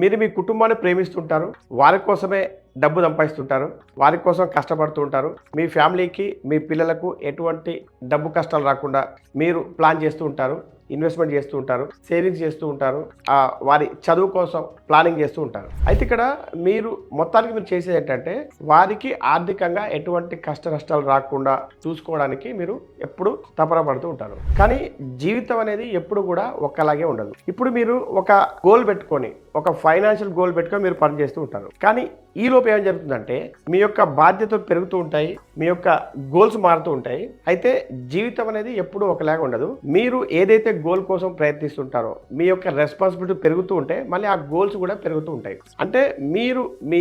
మీరు మీ కుటుంబాన్ని ప్రేమిస్తుంటారు, వారి కోసమే డబ్బు సంపాదిస్తుంటారు, వారి కోసం కష్టపడుతూ ఉంటారు. మీ ఫ్యామిలీకి, మీ పిల్లలకు ఎటువంటి డబ్బు కష్టాలు రాకుండా మీరు ప్లాన్ చేస్తూ ఉంటారు, ఇన్వెస్ట్మెంట్ చేస్తూ ఉంటారు, సేవింగ్స్ చేస్తూ ఉంటారు, వారి చదువు కోసం ప్లానింగ్ చేస్తూ ఉంటారు. అయితే ఇక్కడ మీరు మొత్తానికి మీరు చేసేది ఏంటంటే వారికి ఆర్థికంగా ఎటువంటి కష్ట నష్టాలు రాకుండా చూసుకోవడానికి మీరు ఎప్పుడు తపన పడుతూ ఉంటారు. కానీ జీవితం అనేది ఎప్పుడు కూడా ఒక్కలాగే ఉండదు. ఇప్పుడు మీరు ఒక గోల్ పెట్టుకొని, ఒక ఫైనాన్షియల్ గోల్ పెట్టుకొని మీరు పని చేస్తూ ఉంటారు. కానీ ఈ లోపు ఏం జరుగుతుందంటే మీ యొక్క బాధ్యతలు పెరుగుతూ ఉంటాయి, మీ యొక్క గోల్స్ మారుతూ ఉంటాయి. అయితే జీవితం అనేది ఎప్పుడూ ఒకలాగా ఉండదు. మీరు ఏదైతే గోల్ కోసం ప్రయత్నిస్తుంటారో మీ యొక్క రెస్పాన్సిబిలిటీ పెరుగుతూ ఉంటే మళ్ళీ ఆ గోల్స్ కూడా పెరుగుతూ ఉంటాయి. అంటే మీరు మీ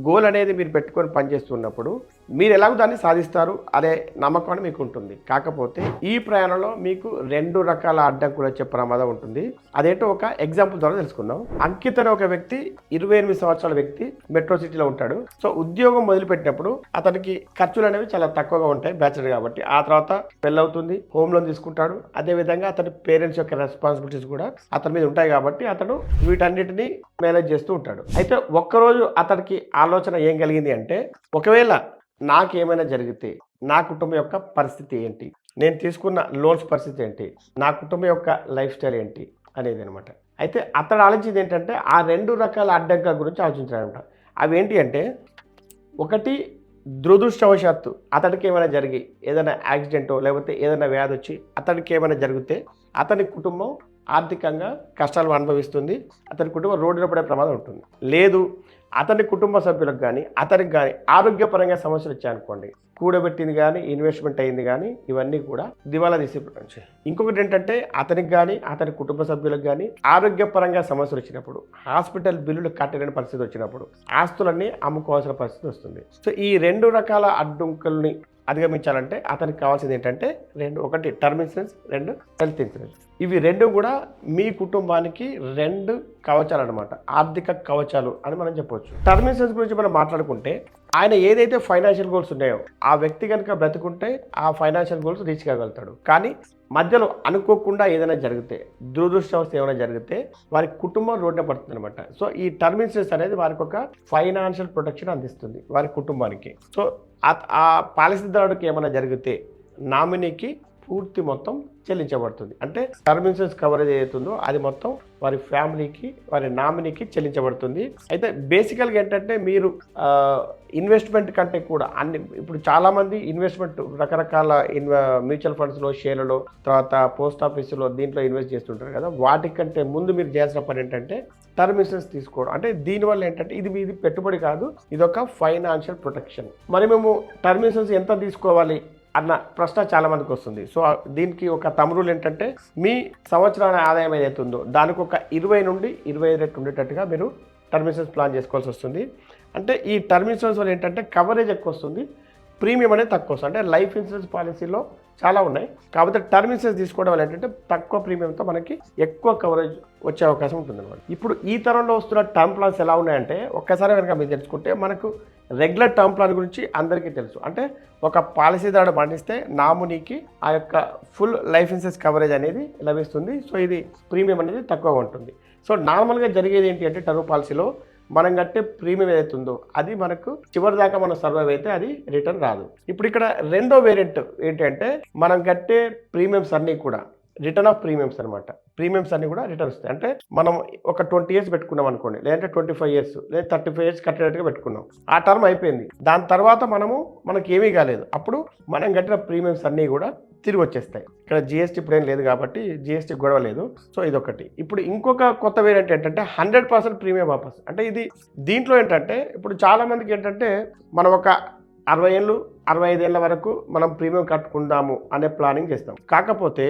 గోల్ అనేది మీరు పెట్టుకొని పనిచేస్తున్నప్పుడు మీరు ఎలాగో దాన్ని సాధిస్తారు అనే నమ్మకం అని మీకు ఉంటుంది. కాకపోతే ఈ ప్రయాణంలో మీకు 2 రకాల అడ్డంకులు వచ్చే ప్రమాదం ఉంటుంది. అదేంటో ఒక ఎగ్జాంపుల్ ద్వారా తెలుసుకుందాం. అంకిత్ అనే ఒక వ్యక్తి 28 సంవత్సరాల వ్యక్తి మెట్రో సిటీలో ఉంటాడు. సో ఉద్యోగం మొదలుపెట్టినప్పుడు అతనికి ఖర్చులు అనేవి చాలా తక్కువగా ఉంటాయి, బ్యాచిలర్ కాబట్టి. ఆ తర్వాత పెళ్ళవుతుంది, హోమ్ లోన్ తీసుకుంటాడు. అదేవిధంగా అతని పేరెంట్స్ యొక్క రెస్పాన్సిబిలిటీస్ కూడా అతని మీద ఉంటాయి కాబట్టి అతను వీటన్నిటిని మేనేజ్ చేస్తూ ఉంటాడు. అయితే ఒక్కరోజు అతనికి ఆలోచన ఏం కలిగింది అంటే, ఒకవేళ నాకేమైనా జరిగితే నా కుటుంబం యొక్క పరిస్థితి ఏంటి, నేను తీసుకున్న లోన్స్ పరిస్థితి ఏంటి, నా కుటుంబం యొక్క లైఫ్ స్టైల్ ఏంటి అనేది అనమాట. అయితే అతను ఆలోచించింది ఏంటంటే ఆ 2 రకాల అడ్డంకుల గురించి ఆలోచించాడంట. అవి ఏంటి అంటే, ఒకటి దురదృష్టవశాత్తు అతడికి ఏమైనా జరిగి ఏదైనా యాక్సిడెంటో లేకపోతే ఏదైనా వ్యాధి వచ్చి అతడికి ఏమైనా జరిగితే అతని కుటుంబం ఆర్థికంగా కష్టాలు అనుభవిస్తుంది, అతని కుటుంబం రోడ్డున పడే ప్రమాదం ఉంటుంది. లేదు అతని కుటుంబ సభ్యులకు కానీ అతనికి కానీ ఆరోగ్యపరంగా సమస్యలు వచ్చాయనుకోండి, కూడబెట్టింది కానీ ఇన్వెస్ట్మెంట్ అయింది కానీ ఇవన్నీ కూడా దివాలా తీసి. ఇంకొకటి ఏంటంటే అతనికి కానీ అతని కుటుంబ సభ్యులకు కానీ ఆరోగ్యపరంగా సమస్యలు వచ్చినప్పుడు, హాస్పిటల్ బిల్లులు కట్టలేని పరిస్థితి వచ్చినప్పుడు ఆస్తులన్నీ అమ్ముకోవాల్సిన పరిస్థితి వస్తుంది. సో ఈ 2 రకాల అడ్డంకుల్ని అధిగమించాలంటే అతనికి కావాల్సింది ఏంటంటే ఒకటి టర్మ్ ఇన్సూరెన్స్, 2 హెల్త్ ఇన్సూరెన్స్. ఇవి 2 కూడా మీ కుటుంబానికి 2 కవచాలు అనమాట, ఆర్థిక కవచాలు అని మనం చెప్పవచ్చు. టర్మ్ ఇన్సూరెన్స్ గురించి మనం మాట్లాడుకుంటే ఆయన ఏదైతే ఫైనాన్షియల్ గోల్స్ ఉన్నాయో ఆ వ్యక్తి కనుక బ్రతుకుంటే ఆ ఫైనాన్షియల్ గోల్స్ రీచ్ కాగలుగుతాడు. కానీ మధ్యలో అనుకోకుండా ఏదైనా జరిగితే, దురదృష్టవస్థ ఏమైనా జరిగితే వారి కుటుంబం రోడ్డున పడుతుంది అనమాట. సో ఈ టర్మ్ ఇన్సూరెన్స్ అనేది వారికి ఒక ఫైనాన్షియల్ ప్రొటెక్షన్ అందిస్తుంది వారి కుటుంబానికి. సో ఆ పాలసీదారుడికి ఏమైనా జరిగితే నామినీకి పూర్తి మొత్తం చెల్లించబడుతుంది. అంటే టర్మ్ ఇన్సూరెన్స్ కవరేజ్ ఏదైతుందో అది మొత్తం వారి ఫ్యామిలీకి, వారి నామినీకి చెల్లించబడుతుంది. అయితే బేసికల్గా ఏంటంటే మీరు ఇన్వెస్ట్మెంట్ కంటే కూడా ఇప్పుడు చాలామంది ఇన్వెస్ట్మెంట్ రకరకాల మ్యూచువల్ ఫండ్స్లో, షేర్లలో, తర్వాత పోస్ట్ ఆఫీసులో దీంట్లో ఇన్వెస్ట్ చేస్తుంటారు కదా. వాటికంటే ముందు మీరు చేయాల్సిన పని ఏంటంటే టర్మ్ ఇన్సూరెన్స్ తీసుకోవడం. అంటే దీనివల్ల ఏంటంటే ఇది పెట్టుబడి కాదు, ఇదొక ఫైనాన్షియల్ ప్రొటెక్షన్. మరి మేము టర్మ్ ఇన్సూరెన్స్ ఎంత తీసుకోవాలి అన్న ప్రశ్న చాలా మందికి వస్తుంది. సో దీనికి ఒక తమ్ముళ్ళు ఏంటంటే మీ సంవత్సరాల ఆదాయం ఏదైతే ఉందో దానికి ఒక 20 నుండి 25 రెట్లు ఉండేటట్టుగా మీరు టర్మ్ ఇన్సూరెన్స్ ప్లాన్ చేసుకోవాల్సి వస్తుంది. అంటే ఈ టర్మ్ ఇన్సూరెన్స్ వల్ల ఏంటంటే కవరేజ్ ఎక్కువ వస్తుంది, ప్రీమియం అనేది తక్కువ వస్తుంది. అంటే లైఫ్ ఇన్సూరెన్స్ పాలసీలో చాలా ఉన్నాయి, కాకపోతే టర్మ్ ఇన్సూరెన్స్ తీసుకోవడం వల్ల ఏంటంటే తక్కువ ప్రీమియంతో మనకి ఎక్కువ కవరేజ్ వచ్చే అవకాశం ఉంటుంది అనమాట. ఇప్పుడు ఈ తరంలో వస్తున్న టర్మ్ ప్లాన్స్ ఎలా ఉన్నాయంటే ఒక్కసారి కనుక మీరు తెలుసుకుంటే మనకు రెగ్యులర్ టర్మ్ ప్లాన్ గురించి అందరికీ తెలుసు. అంటే ఒక పాలసీదారుడు మరణిస్తే నామినీకి ఆ యొక్క ఫుల్ లైఫ్ ఇన్సూరెన్స్ కవరేజ్ అనేది లభిస్తుంది. సో ఇది ప్రీమియం అనేది తక్కువగా ఉంటుంది. సో నార్మల్గా జరిగేది ఏంటి అంటే టర్మ్ పాలసీలో మనం కట్టే ప్రీమియం ఏదైతే ఉందో అది మనకు చివరి దాకా మనం సర్వైవ్ అయితే అది రిటర్న్ రాదు. ఇప్పుడు ఇక్కడ 2వ వేరియంట్ ఏంటంటే మనం కట్టే ప్రీమియమ్స్ అన్నీ కూడా రిటర్న్ ఆఫ్ ప్రీమియమ్స్ అనమాట. ప్రీమియమ్స్ అన్ని కూడా రిటర్న్ వస్తాయి. అంటే మనం ఒక 20 years పెట్టుకున్నాం అనుకోండి, లేదంటే 25 years లేదా 35 years కట్టేటట్టుగా పెట్టుకున్నాం. ఆ టర్మ్ అయిపోయింది, దాని తర్వాత మనకి ఏమీ కాలేదు, అప్పుడు మనం కట్టిన ప్రీమియమ్స్ అన్నీ కూడా తిరిగి వచ్చేస్తాయి. ఇక్కడ జిఎస్టీ ఇప్పుడు ఏం లేదు కాబట్టి జిఎస్టీ గొడవ లేదు. సో ఇదొకటి. ఇప్పుడు ఇంకొక కొత్త వేరియంట్ ఏంటంటే 100% ప్రీమియం వాపస్. అంటే దీంట్లో ఏంటంటే ఇప్పుడు చాలా మందికి ఏంటంటే మనం ఒక 60 ఏళ్ళు 65 ఏళ్ళ వరకు మనం ప్రీమియం కట్టుకుందాము అనే ప్లానింగ్ చేస్తాం. కాకపోతే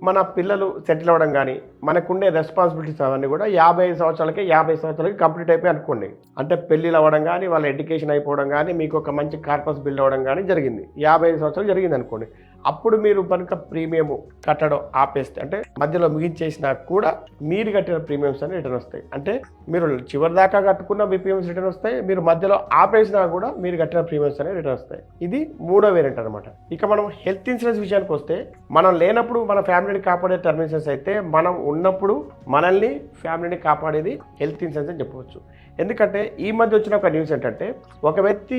మన పిల్లలు సెటిల్ అవ్వడం కానీ మనకుండే రెస్పాన్సిబిలిటీస్ అవన్నీ కూడా 50 సంవత్సరాలకి కంప్లీట్ అయిపోయి అనుకోండి. అంటే పెళ్ళిళ్ళు అవ్వడం కానీ, వాళ్ళ ఎడ్యుకేషన్ అయిపోవడం కానీ, మీకు ఒక మంచి కార్పస్ బిల్డ్ అవ్వడం కానీ జరిగింది, 55 సంవత్సరాలు జరిగింది అనుకోండి. అప్పుడు మీరు కనుక ప్రీమియం కట్టడం ఆపేస్తే, అంటే మధ్యలో ముగించేసినా కూడా మీరు కట్టిన ప్రీమియమ్స్ అని రిటర్న్ వస్తాయి. అంటే మీరు చివరి దాకా కట్టుకున్న మీ ప్రీమియమ్స్ రిటర్న్ వస్తాయి, మీరు మధ్యలో ఆపేసినా కూడా మీరు కట్టిన ప్రీమియమ్స్ అనేవి రిటర్న్ వస్తాయి. ఇది 3వ వేరియంట్ అనమాట. ఇక మనం హెల్త్ ఇన్సూరెన్స్ విషయానికి వస్తే, మనం లేనప్పుడు మన ఫ్యామిలీని కాపాడే టర్మ్ ఇన్సూరెన్స్ అయితే మనం ఉన్నప్పుడు మనల్ని ఫ్యామిలీని కాపాడేది హెల్త్ ఇన్సూరెన్స్ అని చెప్పవచ్చు. ఎందుకంటే ఈ మధ్య వచ్చిన ఒక న్యూస్ ఏంటంటే ఒక వ్యక్తి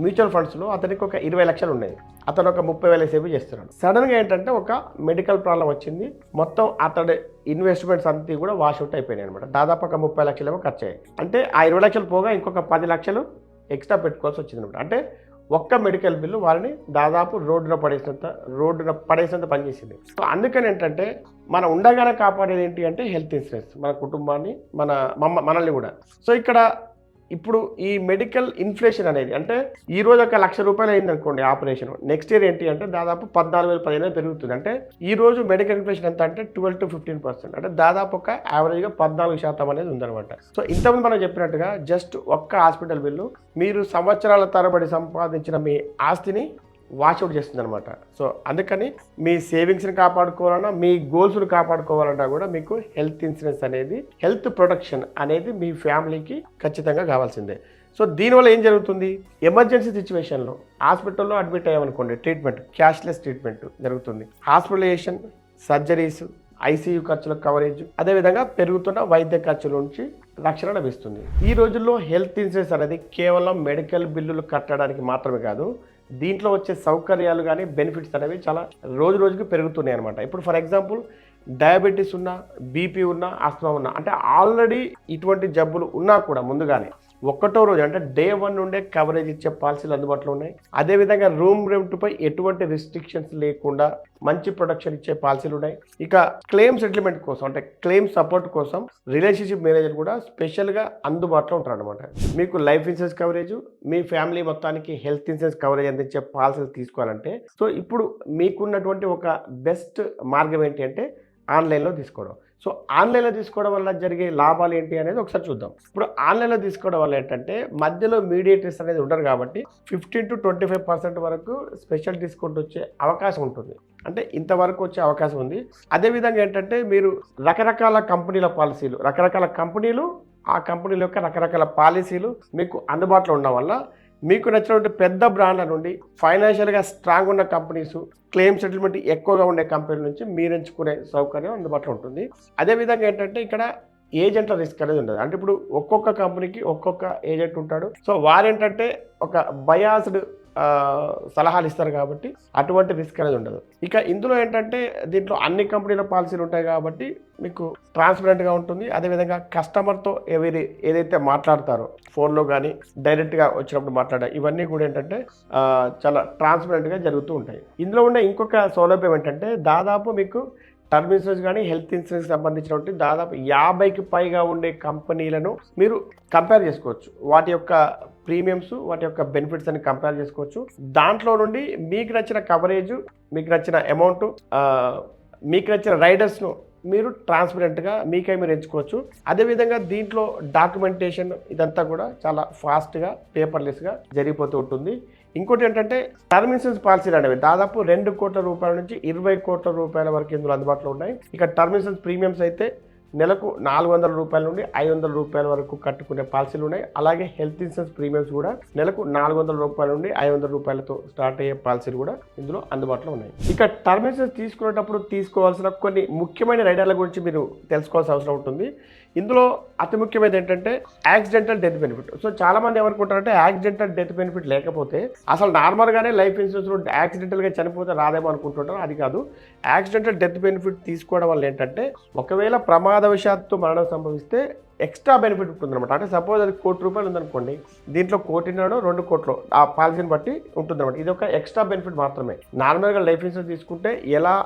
మ్యూచువల్ ఫండ్స్లో అతనికి ఒక 20 లక్షలు ఉన్నాయి, అతను ఒక 30,000 సేవ్ చేస్తున్నాడు. సడన్గా ఏంటంటే ఒక మెడికల్ ప్రాబ్లం వచ్చింది, మొత్తం అతడి ఇన్వెస్ట్మెంట్స్ అంతా కూడా వాష్ అవుట్ అయిపోయినాయి అనమాట. దాదాపు ఒక 30 లక్షలు ఏమో ఖర్చు అయ్యాయి. అంటే ఆ 20 లక్షలు పోగా ఇంకొక 10 లక్షలు ఎక్స్ట్రా పెట్టుకోవాల్సి వచ్చింది అనమాట. అంటే ఒక్క మెడికల్ బిల్లు వారిని దాదాపు రోడ్డున పడేసినంత పనిచేసింది. సో అందుకని ఏంటంటే మనం ఉండగానే కాపాడేది ఏంటి అంటే హెల్త్ ఇన్సూరెన్స్, మన కుటుంబాన్ని, మనల్ని కూడా. సో ఇక్కడ ఇప్పుడు ఈ మెడికల్ ఇన్ఫ్లేషన్ అనేది అంటే ఈ రోజు ఒక 1,00,000 రూపాయలు అయింది అనుకోండి ఆపరేషన్, నెక్స్ట్ ఇయర్ ఏంటి అంటే దాదాపు 14,000 15,000 పెరుగుతుంది. అంటే ఈ రోజు మెడికల్ ఇన్ఫ్లేషన్ ఎంత అంటే 12 to 15%, అంటే దాదాపు ఒక యావరేజ్గా 14% అనేది ఉందన్నమాట. సో ఇంతకుముందు మనం చెప్పినట్టుగా జస్ట్ ఒక్క హాస్పిటల్ బిల్లు మీరు సంవత్సరాల తరబడి సంపాదించిన మీ ఆస్తిని వాష్అవుట్ చేస్తుంది అనమాట. సో అందుకని మీ సేవింగ్స్ని కాపాడుకోవాలన్నా, మీ గోల్స్ని కాపాడుకోవాలన్నా కూడా మీకు హెల్త్ ఇన్సూరెన్స్ అనేది, హెల్త్ ప్రొటెక్షన్ అనేది మీ ఫ్యామిలీకి ఖచ్చితంగా కావాల్సిందే. సో దీనివల్ల ఏం జరుగుతుంది, ఎమర్జెన్సీ సిచ్యువేషన్లో హాస్పిటల్లో అడ్మిట్ అయ్యామనుకోండి, ట్రీట్మెంట్ క్యాష్లెస్ ట్రీట్మెంట్ జరుగుతుంది. హాస్పిటలైజేషన్, సర్జరీస్, ఐసీయూ ఖర్చుల కవరేజ్, అదేవిధంగా పెరుగుతున్న వైద్య ఖర్చుల నుంచి రక్షణ లభిస్తుంది. ఈ రోజుల్లో హెల్త్ ఇన్సూరెన్స్ అనేది కేవలం మెడికల్ బిల్లులు కట్టడానికి మాత్రమే కాదు, దీంట్లో వచ్చే సౌకర్యాలు కానీ బెనిఫిట్స్ అనేవి చాలా రోజు రోజుకి పెరుగుతున్నాయి అనమాట. ఇప్పుడు ఫర్ ఎగ్జాంపుల్ డయాబెటీస్ ఉన్నా, బీపీ ఉన్నా, ఆస్మా ఉన్నా, అంటే ఆల్రెడీ ఇటువంటి జబ్బులు ఉన్నా కూడా ముందుగానే ఒక్కటో రోజు అంటే డే 1 నుండే కవరేజ్ ఇచ్చే పాలసీలు అందుబాటులో ఉన్నాయి. అదేవిధంగా రూమ్ రెంట్పై ఎటువంటి రిస్ట్రిక్షన్స్ లేకుండా మంచి ప్రొటెక్షన్ ఇచ్చే పాలసీలు ఉన్నాయి. ఇక క్లెయిమ్ సెటిల్మెంట్ కోసం అంటే క్లెయిమ్ సపోర్ట్ కోసం రిలేషన్షిప్ మేనేజర్ కూడా స్పెషల్గా అందుబాటులో ఉంటారు అనమాట. మీకు లైఫ్ ఇన్సూరెన్స్ కవరేజ్, మీ ఫ్యామిలీ మొత్తానికి హెల్త్ ఇన్సూరెన్స్ కవరేజ్ అందించే పాలసీలు తీసుకోవాలంటే సో ఇప్పుడు మీకున్నటువంటి ఒక బెస్ట్ మార్గం ఏంటి అంటే ఆన్లైన్లో తీసుకోవడం. సో ఆన్లైన్లో తీసుకోవడం వల్ల జరిగే లాభాలు ఏంటి అనేది ఒకసారి చూద్దాం. ఇప్పుడు ఆన్లైన్లో తీసుకోవడం వల్ల ఏంటంటే మధ్యలో మీడియేటర్స్ అనేది ఉండరు కాబట్టి 15 to 25% వరకు స్పెషల్ డిస్కౌంట్ వచ్చే అవకాశం ఉంటుంది. అంటే ఇంతవరకు వచ్చే అవకాశం ఉంది. అదేవిధంగా ఏంటంటే మీరు రకరకాల కంపెనీల పాలసీలు, రకరకాల కంపెనీలు, ఆ కంపెనీల యొక్క రకరకాల పాలసీలు మీకు అందుబాటులో ఉండడం వల్ల మీకు నచ్చినటువంటి పెద్ద బ్రాండ్ల నుండి ఫైనాన్షియల్గా స్ట్రాంగ్ ఉన్న కంపెనీస్, క్లెయిమ్ సెటిల్మెంట్ ఎక్కువగా ఉండే కంపెనీల నుంచి మీరు ఎంచుకునే సౌకర్యం అందుబాటులో ఉంటుంది. అదేవిధంగా ఏంటంటే ఇక్కడ ఏజెంట్ల రిస్క్ అనేది ఉండదు. అంటే ఇప్పుడు ఒక్కొక్క కంపెనీకి ఒక్కొక్క ఏజెంట్ ఉంటాడు. సో వారేంటంటే ఒక బయాస్డ్ సలహాలు ఇస్తారు కాబట్టి అటువంటి రిస్క్ అనేది ఉండదు. ఇక ఇందులో ఏంటంటే దీంట్లో అన్ని కంపెనీల పాలసీలు ఉంటాయి కాబట్టి మీకు ట్రాన్స్పరెంట్గా ఉంటుంది. అదేవిధంగా కస్టమర్తో ఏదైతే మాట్లాడతారో ఫోన్లో కానీ డైరెక్ట్గా వచ్చినప్పుడు మాట్లాడే ఇవన్నీ కూడా ఏంటంటే చాలా ట్రాన్స్పరెంట్గా జరుగుతూ ఉంటాయి. ఇందులో ఉండే ఇంకొక సౌలభ్యం ఏంటంటే దాదాపు మీకు టర్మ్ ఇన్సూరెన్స్ కానీ హెల్త్ ఇన్సూరెన్స్ సంబంధించినటువంటి దాదాపు 50కి పైగా ఉండే కంపెనీలను మీరు కంపేర్ చేసుకోవచ్చు. వాటి యొక్క ప్రీమియమ్స్, వాటి యొక్క బెనిఫిట్స్ అని కంపేర్ చేసుకోవచ్చు. దాంట్లో నుండి మీకు నచ్చిన కవరేజ్, మీకు నచ్చిన అమౌంట్, మీకు నచ్చిన రైడర్స్ను మీరు ట్రాన్స్పరెంట్గా మీకై మీరు ఎంచుకోవచ్చు. అదేవిధంగా దీంట్లో డాక్యుమెంటేషన్ ఇదంతా కూడా చాలా ఫాస్ట్గా పేపర్లెస్గా జరిగిపోతూ ఉంటుంది. ఇంకోటి ఏంటంటే టర్మ్ ఇన్సూరెన్స్ పాలసీలు అనేవి దాదాపు 2 కోట్ల రూపాయల నుంచి 20 కోట్ల రూపాయల వరకు ఇందులో అందుబాటులో ఉన్నాయి. ఇక టర్మ్ ఇన్సూరెన్స్ ప్రీమియమ్స్ అయితే నెలకు 400 రూపాయల నుండి 500 రూపాయల వరకు కట్టుకునే పాలసీలు ఉన్నాయి. అలాగే హెల్త్ ఇన్సూరెన్స్ ప్రీమియమ్స్ కూడా నెలకు 400 రూపాయల నుండి 500 రూపాయలతో స్టార్ట్ అయ్యే పాలసీలు కూడా ఇందులో అందుబాటులో ఉన్నాయి. ఇక టర్మ్ ఇన్సూరెన్స్ తీసుకునేటప్పుడు తీసుకోవాల్సిన కొన్ని ముఖ్యమైన రైడర్ల గురించి మీరు తెలుసుకోవాల్సిన అవసరం ఉంటుంది. ఇందులో అతి ముఖ్యమైనది ఏంటంటే యాక్సిడెంటల్ డెత్ బెనిఫిట్. సో చాలామంది ఏమనుకుంటారంటే యాక్సిడెంటల్ డెత్ బెనిఫిట్ లేకపోతే అసలు నార్మల్గానే లైఫ్ ఇన్సూరెన్స్ యాక్సిడెంటల్గా చనిపోతే రాదేమో అనుకుంటుంటారు. అది కాదు. యాక్సిడెంటల్ డెత్ బెనిఫిట్ తీసుకోవడం వల్ల ఏంటంటే ఒకవేళ ప్రమాదవశాత్తు మరణం సంభవిస్తే ఎక్స్ట్రా బెనిఫిట్ ఉంటుందన్నమాట. అంటే సపోజ్ అది 1 కోటి రూపాయలు ఉందనుకోండి, దీంట్లో 1 కోటి 2 కోట్లు ఆ పాలసీని బట్టి ఉంటుందన్నమాట. ఇది ఒక ఎక్స్ట్రా బెనిఫిట్ మాత్రమే. నార్మల్గా లైఫ్ ఇన్సూరెన్స్ తీసుకుంటే ఎలా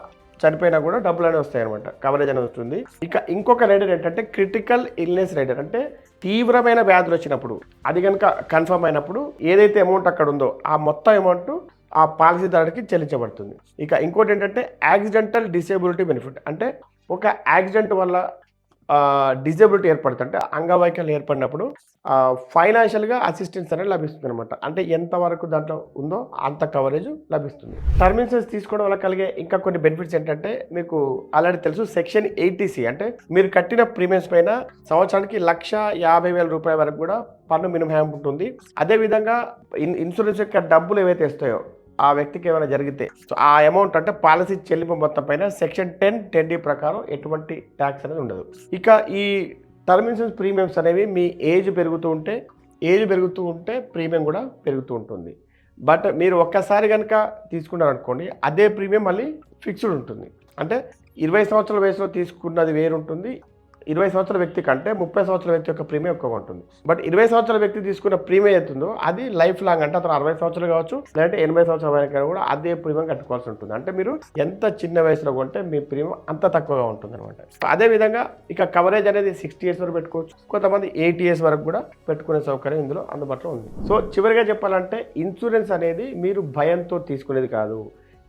చనిపోయినా కూడా డబ్బులు అనేవి వస్తాయి అనమాట, కవరేజ్ అనేది వస్తుంది. ఇక ఇంకొక రైడర్ ఏంటంటే క్రిటికల్ ఇల్నెస్ రైడర్. అంటే తీవ్రమైన వ్యాధులు వచ్చినప్పుడు అది కనుక కన్ఫర్మ్ అయినప్పుడు ఏదైతే అమౌంట్ అక్కడ ఉందో ఆ మొత్తం అమౌంట్ ఆ పాలసీదారుడికి చెల్లించబడుతుంది. ఇక ఇంకోటి ఏంటంటే యాక్సిడెంటల్ డిసేబిలిటీ బెనిఫిట్. అంటే ఒక యాక్సిడెంట్ వల్ల డిజేబిలిటీ ఏర్పడుతుంది, అంటే అంగవైకల్యం ఏర్పడినప్పుడు ఫైనాన్షియల్గా అసిస్టెన్స్ అనేది లభిస్తుంది అనమాట. అంటే ఎంతవరకు దాంట్లో ఉందో అంత కవరేజ్ లభిస్తుంది. టర్మ్ ఇన్సూరెన్స్ తీసుకోవడం వల్ల కలిగే ఇంకా కొన్ని బెనిఫిట్స్ ఏంటంటే మీకు ఆల్రెడీ తెలుసు, సెక్షన్ 80C అంటే మీరు కట్టిన ప్రీమియమ్స్ పైన సంవత్సరానికి 1,50,000 రూపాయల వరకు కూడా పన్ను మినహాయింపు ఉంటుంది. అదేవిధంగా ఇన్సూరెన్స్ యొక్క డబ్బులు ఏవైతే ఇస్తాయో ఆ వ్యక్తికి ఏమైనా జరిగితే సో ఆ అమౌంట్ అంటే పాలసీ చెల్లింపు మొత్తం పైన సెక్షన్ 10(10)(d) ప్రకారం ఎటువంటి ట్యాక్స్ అనేది ఉండదు. ఇక ఈ టర్మ్ ఇన్సూరెన్స్ ప్రీమియమ్స్ అనేవి మీ ఏజ్ పెరుగుతూ ఉంటే ప్రీమియం కూడా పెరుగుతూ ఉంటుంది. బట్ మీరు ఒక్కసారి కనుక తీసుకున్నారనుకోండి, అదే ప్రీమియం మళ్ళీ ఫిక్స్డ్ ఉంటుంది. అంటే 20 సంవత్సరాల వయసులో తీసుకున్నది వేరుంటుంది. 20 సంవత్సరాల వ్యక్తి కంటే 30 సంవత్సరాల వ్యక్తి యొక్క ప్రీమియం ఎక్కువగా ఉంటుంది. బట్ 20 సంవత్సరాల వ్యక్తి తీసుకున్న ప్రీమియం అవుతుందో అది లైఫ్ లాంగ్, అంటే అతను 60 సంవత్సరాలు కావచ్చు, లేదంటే 80 సంవత్సరాల వరకు కూడా అదే ప్రీమియం కట్టుకోవాల్సి ఉంటుంది. అంటే మీరు ఎంత చిన్న వయసులో కొంటే మీ ప్రీమియం అంత తక్కువగా ఉంటుంది అనమాట. అదేవిధంగా ఇక కవరేజ్ అనేది 60 years వరకు పెట్టుకోవచ్చు. కొంతమంది 80 years వరకు కూడా పెట్టుకునే సౌకర్యం ఇందులో అందుబాటులో ఉంది. సో చివరిగా చెప్పాలంటే ఇన్సూరెన్స్ అనేది మీరు భయంతో తీసుకునేది కాదు,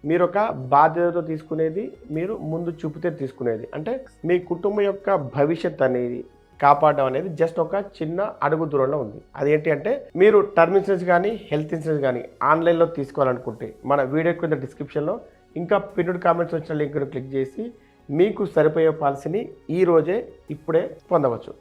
మీరు ఒక బాధ్యతతో తీసుకునేది, మీరు ముందు చూపితే తీసుకునేది. అంటే మీ కుటుంబం యొక్క భవిష్యత్ అనేది కాపాడడం అనేది జస్ట్ ఒక చిన్న అడుగు దూరంలో ఉంది. అదేంటి అంటే మీరు టర్మ్ ఇన్సూరెన్స్ కానీ హెల్త్ ఇన్సూరెన్స్ కానీ ఆన్లైన్లో తీసుకోవాలనుకుంటే మన వీడియో కింద డిస్క్రిప్షన్లో ఇంకా పిన్నుడ్ కామెంట్స్ వచ్చిన లింక్ను క్లిక్ చేసి మీకు సరిపోయే పాలసీని ఈ రోజే ఇప్పుడే పొందవచ్చు.